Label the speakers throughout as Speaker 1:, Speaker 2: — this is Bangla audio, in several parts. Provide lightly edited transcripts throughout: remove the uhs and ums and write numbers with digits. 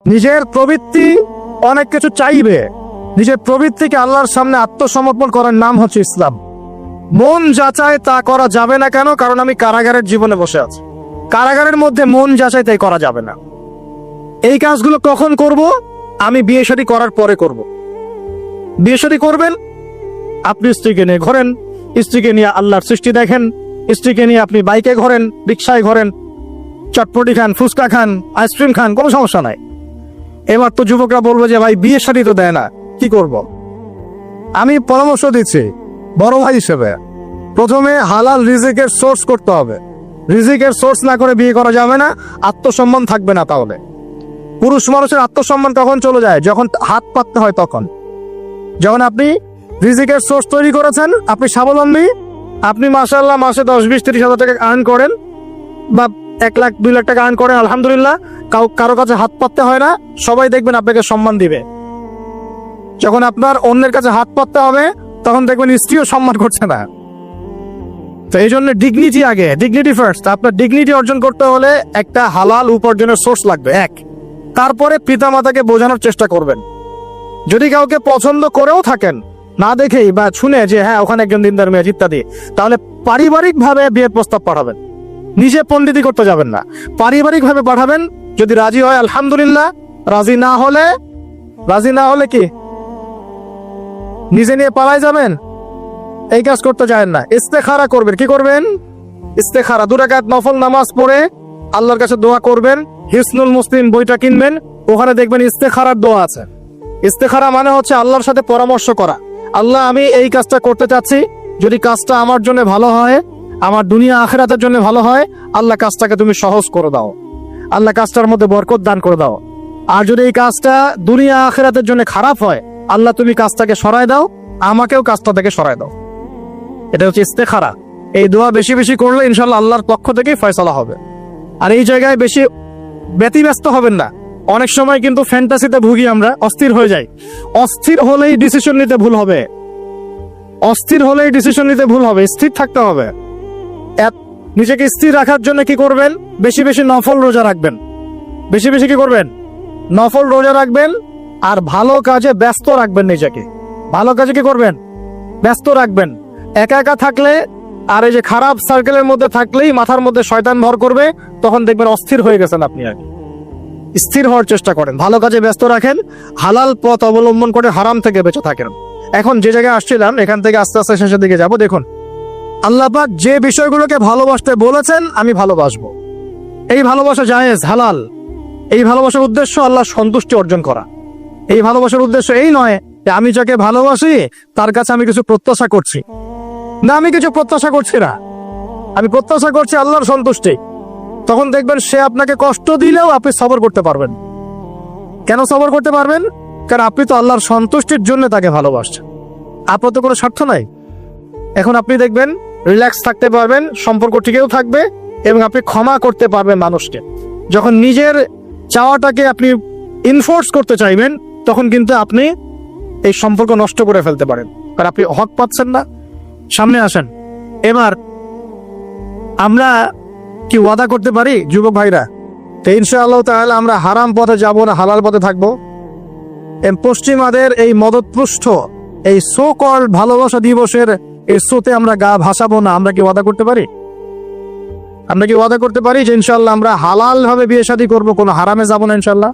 Speaker 1: নিজের প্রবৃত্তি অনেক কিছু চাইবে, নিজের প্রবৃত্তিকে আল্লাহর সামনে আত্মসমর্পণ করার নাম হচ্ছে ইসলাম। মন যাচাই তা করা যাবে না। কেন? কারণ আমি কারাগারের জীবনে বসে আছি। কারাগারের মধ্যে মন যাচাই তাই করা যাবে না। এই কাজগুলো কখন করব? আমি বিয়ে শাদী করার পরে করব। বিয়ে শাদী করবেন, আপনি স্ত্রীকে নিয়ে ঘোরেন, স্ত্রীকে নিয়ে আল্লাহর সৃষ্টি দেখেন, স্ত্রীকে নিয়ে আপনি বাইকে ঘোরেন, রিক্সায় ঘোরেন, চটপটি খান, ফুচকা খান, আইসক্রিম খান, কোনো সমস্যা নাই। এবার তো যুবকরা বলবো যে ভাই বিয়ে শাদী তো দেয় না, কি করব? আমি পরামর্শ দিচ্ছি বড় ভাই হিসেবে, প্রথমে হালাল রিজিকের সোর্স করতে হবে। রিজিকের সোর্স না করে বিয়ে করা যাবে না, আত্মসম্মান থাকবে না। তাহলে পুরুষ মানুষের আত্মসম্মান কখন চলে যায়? যখন হাত পাততে হয় তখন। যখন আপনি রিজিকের সোর্স তৈরি করেছেন, আপনি স্বাবলম্বী, আপনি মাশাআল্লাহ মাসে 10-20-30 হাজার টাকা আর্ন করেন বা 1 লাখ 2 লাখ টাকা আর্ন করেন, আলহামদুলিল্লাহ, কারো কাছে হাত পাততে হয় না, সবাই দেখবেন আপনাকে সম্মান দিবে। যখন আপনার অন্যের কাছে হাত পাততে হবে, তখন দেখবেন স্ত্রীও সম্মান করছে না। তো এই জন্য ডিগনিটি আগে, ডিগনিটি ফার্স্ট। আপনার ডিগনিটি অর্জন করতে হলে একটা হালাল উপার্জনের সোর্স লাগবে, এক। তারপরে পিতামাতাকে বোঝানোর চেষ্টা করবেন। যদি কাউকে পছন্দ করেও থাকেন, না দেখেই বা শুনে যে হ্যাঁ ওখানে একজন দিনদার মেয়ে ইত্যাদি, তাহলে পারিবারিক ভাবে বিয়ের প্রস্তাব পাঠাবেন। নিজে পণ্ডিতি করতে যাবেন না, পারিবারিক ভাবে পাঠাবেন। যদি রাজি হয় আলহামদুলিল্লাহ, রাজি না হলে কি নিজে নিয়ে পালাই যাবেন? এই কাজ করতে যাবেন না। ইস্তেখারা করবেন। কি করবেন? ইস্তেখারা। 2 রাকাত নফল নামাজ পড়ে আল্লাহর কাছে দোয়া করবেন। হিসনুল মুসলিম বইটা কিনবেন, ওখানে দেখবেন ইস্তেখারার দোয়া আছে। ইস্তেখারা মানে হচ্ছে আল্লাহর সাথে পরামর্শ করা। আল্লাহ, আমি এই কাজটা করতে চাচ্ছি, যদি কাজটা আমার জন্য ভালো হয়, আমার দুনিয়া আখিরাতের জন্য ভালো হয়, আল্লাহ কাজটাকে তুমি সহজ করে দাও, আল্লাহ কাজটার মধ্যে বরকত দান করে দাও। আর যদি এই কাজটা দুনিয়া আখিরাতের জন্য খারাপ হয়, আল্লাহ তুমি কাজটাকে সরায় দাও, আমাকেও কাজটা থেকে সরায় দাও। এটা হচ্ছে ইস্তেখারা। এই দোয়া বেশি বেশি করলে ইনশাআল্লাহ আল্লাহর পক্ষ থেকেই ফয়সালা হবে। আর এই জায়গায় বেশি ব্যতিব্যস্ত হবেন না। অনেক সময় কিন্তু ফ্যান্টাসিতে ভুগি আমরা, অস্থির হয়ে যাই। অস্থির হলেই ডিসিশন নিতে ভুল হবে, অস্থির হলেই ডিসিশন নিতে ভুল হবে। স্থির থাকতে হবে। নিজেকে স্থির রাখার জন্য কি করবেন? বেশি বেশি নফল রোজা রাখবেন। বেশি বেশি কি করবেন? নফল রোজা রাখবেন। আর ভালো কাজে ব্যস্ত রাখবেন নিজেকে। ভালো কাজে কি করবেন? ব্যস্ত রাখবেন। একা একা থাকলে আর এই যে খারাপ সার্কেলের মধ্যে থাকলেই মাথার মধ্যে শয়তান ভর করবে, তখন দেখবেন অস্থির হয়ে গেছেন আপনি। আগে স্থির হওয়ার চেষ্টা করেন, ভালো কাজে ব্যস্ত রাখেন, হালাল পথ অবলম্বন করে হারাম থেকে বেঁচে থাকেন। এখন যে জায়গায় আসছিলাম, এখান থেকে আস্তে আস্তে শেষের দিকে যাব। দেখুন, আল্লাহ পাক যে বিষয়গুলোকে ভালোবাসতে বলেছেন আমি ভালোবাসবো, এই ভালোবাসা জায়েজ, হালাল। এই ভালোবাসার উদ্দেশ্য আল্লাহ সন্তুষ্টি অর্জন করা। এই ভালোবাসার উদ্দেশ্য এই নয় যে আমি যাকে ভালোবাসি তার কাছে আমি কিছু প্রত্যাশা করছি। না, আমি কিছু প্রত্যাশা করছি না, আমি প্রত্যাশা করছি আল্লাহর সন্তুষ্টি। তখন দেখবেন সে আপনাকে কষ্ট দিলেও আপনি সবর করতে পারবেন। কেন সবর করতে পারবেন? কারণ আপনি তো আল্লাহর সন্তুষ্টির জন্য তাকে ভালোবাসছেন, আপনার তো কোনো স্বার্থ নাই। এখন আপনি দেখবেন রিল্যাক্স থাকতে পারবেন, সম্পর্ক টিকেও থাকবে এবং আপনি ক্ষমা করতে পারবেন মানুষকে। যখন নিজের চাওয়াটাকে আপনি ইনফোর্স করতে চাইবেন, তখন কিন্তু আপনি এই সম্পর্ক নষ্ট করে ফেলতে পারেন, কারণ আপনি হক পাচ্ছেন না। সামনে আসেন। এবার আমরা কি ওয়াদা করতে পারি যুবক ভাইরা? তো ইনশাআল্লাহ তাআলা আমরা হারাম পথে যাব না, হালাল পথে থাকবো। পশ্চিমাদের এই মদতপুষ্ট এই সো কল ভালোবাসা দিবসের এই শোতে আমরা গা ভাসাবো না। আমরা কি ওয়াদা করতে পারি? আমরা কি ওয়াদা করতে পারি যে ইনশাআল্লাহ আমরা হালাল ভাবে বিয়ে শাদী করবো, কোনো হারামে যাব না ইনশাআল্লাহ?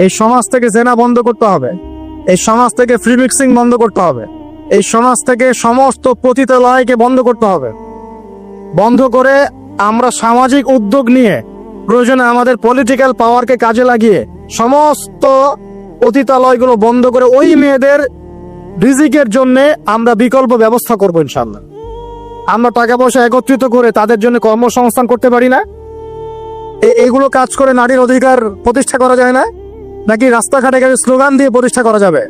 Speaker 1: এই সমাজ থেকে জেনা বন্ধ করতে হবে, এই সমাজ থেকে ফ্রি মিক্সিং বন্ধ করতে হবে, এই সমাজ থেকে সমস্ত পতিতালয়কে বন্ধ করতে হবে। বন্ধ করে আমরা সামাজিক উদ্যোগ নিয়ে, প্রয়োজনে আমাদের পলিটিক্যাল পাওয়ারকে কাজে লাগিয়ে সমস্ত পতিতালয়গুলো বন্ধ করে ওই মেয়েদের রিজিকের জন্য আমরা বিকল্প ব্যবস্থা করব ইনশাআল্লাহ। আমরা টাকা পয়সা একত্রিত করে তাদের জন্য কর্মসংস্থান করতে পারি না? এইগুলো কাজ করে নারীর অধিকার প্রতিষ্ঠা করা যায় না? নাকি রাস্তাঘাটে গেলে স্লোগান দিয়ে প্রতিষ্ঠা করা যাবে?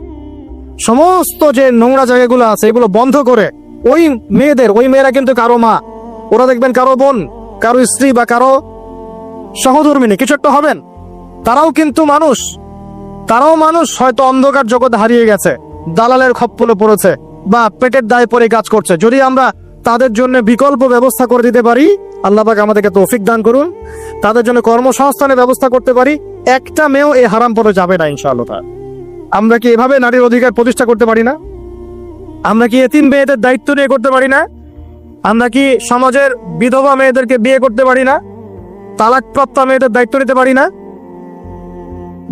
Speaker 1: সমস্ত যে নোংরা জায়গাগুলো আছে এগুলো বন্ধ করে ওই মেয়েদের, ওই মেয়েরা কিন্তু কারো মা, ওরা দেখবেন কারো বোন, কারো স্ত্রী বা কারো সহধর্মিনী কিছু একটা হবেন। তারাও কিন্তু মানুষ, তারাও মানুষ, হয়তো অন্ধকার জগৎ হারিয়ে গেছে, দালালের খপ্পরে পড়েছে বা পেটের দায়ে পড়ে কাজ করছে। যদি আমরা তাদের জন্য বিকল্প ব্যবস্থা করে দিতে পারি, আল্লাহ পাক আমাদেরকে তৌফিক দান করুন, তাদের জন্য কর্মসংস্থানের ব্যবস্থা করতে পারি, একটা মেয়েও এই হারাম পথে যাবে না ইনশাআল্লাহ। আমরা কি এভাবে নারীর অধিকার প্রতিষ্ঠা করতে পারি না? আমরা কি এতিম মেয়েদের দায়িত্ব নিয়ে করতে পারি না? আমরা কি সমাজের বিধবা মেয়েদেরকে বিয়ে করতে পারি না? তালাকপ্রাপ্ত মেয়েদের দায়িত্ব নিতে পারি না?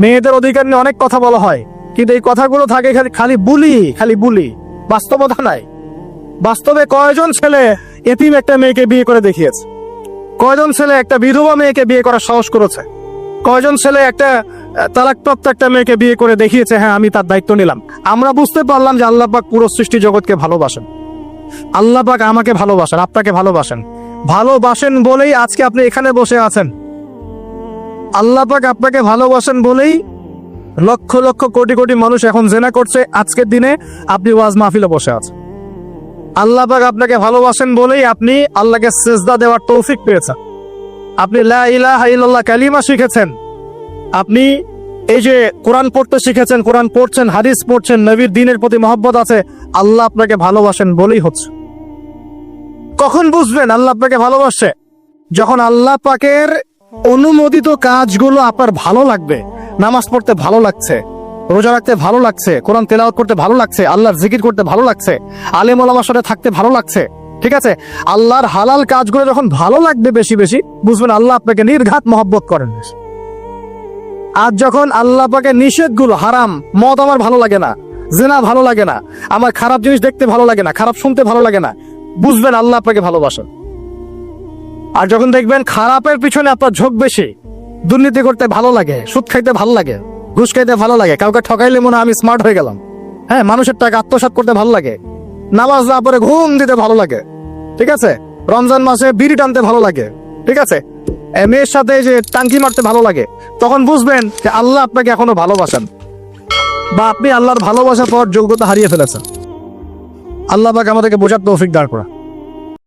Speaker 1: মেয়েদের অধিকার নিয়ে অনেক কথা বলা হয়, কিন্তু এই কথাগুলো থাকে খালি বুলি, বাস্তবতা নাই। বাস্তবে কয়জন ছেলে এতিম একটা মেয়েকে বিয়ে করে দেখিয়েছে? কয়জন ছেলে একটা বিধবা মেয়েকে বিয়ে করার সাহস করেছে? কয়জন ছেলে একটা তালাকপ্রাপ্ত একটা মেয়েকে বিয়ে করে দেখিয়েছে, হ্যাঁ আমি তার দায়িত্ব নিলাম? আমরা বুঝতে পারলাম যে আল্লাহ পাক পুরো সৃষ্টি জগৎকে ভালোবাসেন। আল্লাহ পাক আমাকে ভালোবাসেন, আপনাকে ভালোবাসেন বলেই আজকে আপনি এখানে বসে আছেন। আল্লাহ পাক আপনাকে ভালোবাসেন বলেই লক্ষ লক্ষ কোটি কোটি মানুষ এখন জেনা করছে, আজকের দিনে আপনি ওয়াজ মাহফিলে বসে আছেন। আল্লাহ পাক আপনাকে ভালোবাসেন বলেই আপনি আল্লাহকে সিজদা দেওয়ার তৌফিক পেয়েছেন। আপনি লা ইলাহা ইল্লাল্লাহ কালিমা শিখেছেন, আপনি এই যে কোরআন পড়তে শিখেছেন, কোরআন পড়ছেন, হাদিস পড়ছেন, নবীর দ্বীনের প্রতি মহব্বত আছে, আল্লাহ আপনাকে ভালোবাসেন বলেই হচ্ছে। কখন বুঝবেন আল্লাহ আপনাকে ভালোবাসে? যখন আল্লাহ পাকের অনুমোদিত কাজগুলো আপনার ভালো লাগবে। নামাজ পড়তে ভালো লাগছে, রোজা রাখতে ভালো লাগছে, কোরআন তেলাওয়াত করতে ভালো লাগছে, আল্লাহর জিকির করতে ভালো লাগছে, আলেম ওলামার সাথে থাকতে ভালো লাগছে, ঠিক আছে? আল্লাহর হালাল কাজগুলো যখন ভালো লাগবে বেশি বেশি, বুঝবেন আল্লাহ আপনাকে নির্ঘাত মহব্বত করেন। আর যখন আল্লাহ পাকের নিষেধগুলো, হারাম, মদ আমার ভালো লাগে না, জিনা ভালো লাগে না, আমার খারাপ জিনিস দেখতে ভালো লাগে না, খারাপ শুনতে ভালো লাগে না, বুঝবেন আল্লাহ আপনাকে ভালোবাসেন। আর যখন দেখবেন খারাপের পিছনে আপনার ঝোঁক বেশি, দুর্নীতি করতে ভালো লাগে, সুদ খাইতে ভালো লাগে, ঘুষ খাইতে ভালো লাগে, কাউকে ঠকাইলে মনে হয় আমি স্মার্ট হয়ে গেলাম, হ্যাঁ, মানুষের টাকা আত্মসাৎ করতে ভালো লাগে, নামাজ না পড়ে ঘুম দিতে ভালো লাগে, ঠিক আছে, রমজান মাসে বিড়ি টানতে ভালো লাগে, ঠিক আছে, মেয়ের সাথে যে টাঙ্কি মারতে ভালো লাগে, তখন বুঝবেন যে আল্লাহ আপনাকে এখনো ভালোবাসেন, বা আপনি আল্লাহর ভালোবাসা পাওয়ার যোগ্যতা হারিয়ে ফেলেছেন। আল্লাহ পাক আমাদেরকে বোঝার তৌফিক দান করা।